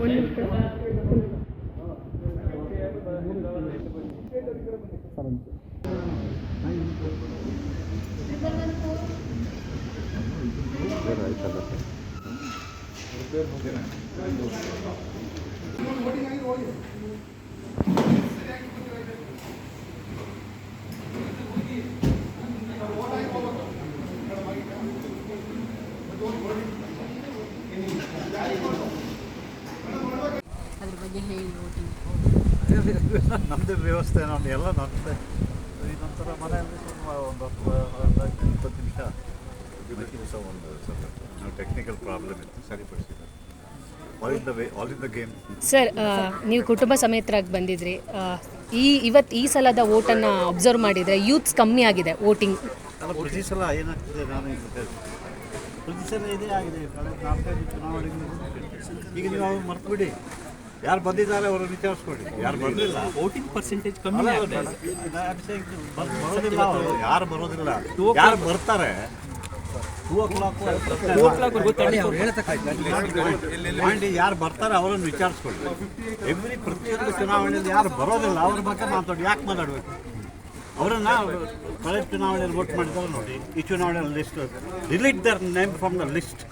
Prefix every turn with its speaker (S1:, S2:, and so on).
S1: ಒಂದು ನಿಮಿಷ. ಅದ್ರ ಬಗ್ಗೆ ಹೇಳಿ
S2: ನಮ್ಮದೇ ವ್ಯವಸ್ಥೆ ನಾನು ಎಲ್ಲ ನಮ್ಮದೇ. ಇದೊಂಥರ ಮನೆಯಲ್ಲಿ ಒಂದು 20 ನಿಮಿಷ ದಿವಸ ಒಂದು ಸ್ವಲ್ಪ ನಾವು ಟೆಕ್ನಿಕಲ್ ಪ್ರಾಬ್ಲಮ್ ಇತ್ತು, ಸರಿಪಡಿಸಿದ್ದಾರೆ. All in the game.
S1: Sir, ನೀವು ಕುಟುಂಬ ಸಮೇತರಾಗಿ ಬಂದಿದ್ರಿ. ಈ ಸಲದ ವೋಟನ್ನು ಅಬ್ಸರ್ವ್ ಮಾಡಿದರೆ ಯೂತ್ಸ್ ಕಮ್ಮಿ ಆಗಿದೆ ವೋಟಿಂಗ್.
S2: ಅಲ್ಲ, ಪ್ರತಿ ಸಲ ಏನಾಗ್ತಿದೆ, ನಾನು ಪ್ರತಿ ಸಲ ಇದೇ ಆಗಿದೆ. ಕಳೆದ 4-5 ಚುನಾವಣೆಗಳು ಈಗ ನೀವು ಅವ್ರು ಮರ್ತು ಬಿಡಿ. ಯಾರು ಬಂದಿದ್ದಾರೆ ಅವರು ವಿಚಾರಿಸ್ಕೊಳ್ಳಿ. ಯಾರು ಬರಲಿಲ್ಲ,
S3: ವೋಟಿಂಗ್ ಪರ್ಸೆಂಟೇಜ್ ಕಮ್ಮಿ
S2: ಬರೋದಿಲ್ಲ ಅವರು. ಯಾರು ಬರೋದಿಲ್ಲ, ಯಾರು ಬರ್ತಾರೆ 2 o'clock ಯಾರು ಬರ್ತಾರೆ ಅವರನ್ನು ವಿಚಾರಿಸ್ಕೊಳ್ಳಿ. ಪ್ರತಿಯೊಂದು ಚುನಾವಣೆಯಲ್ಲಿ ಯಾರು ಬರೋದಿಲ್ಲ ಅವ್ರ ಬಗ್ಗೆ ಮಾತಾಡಿ. ಯಾಕೆ ಮಾತಾಡಬೇಕು? ಅವರನ್ನು ಕಳೆದ ಚುನಾವಣೆಯಲ್ಲಿ ವೋಟ್ ಮಾಡಿದವರು ನೋಡಿ, ಈ ಚುನಾವಣೆಯಲ್ಲಿ list delete their name from the list.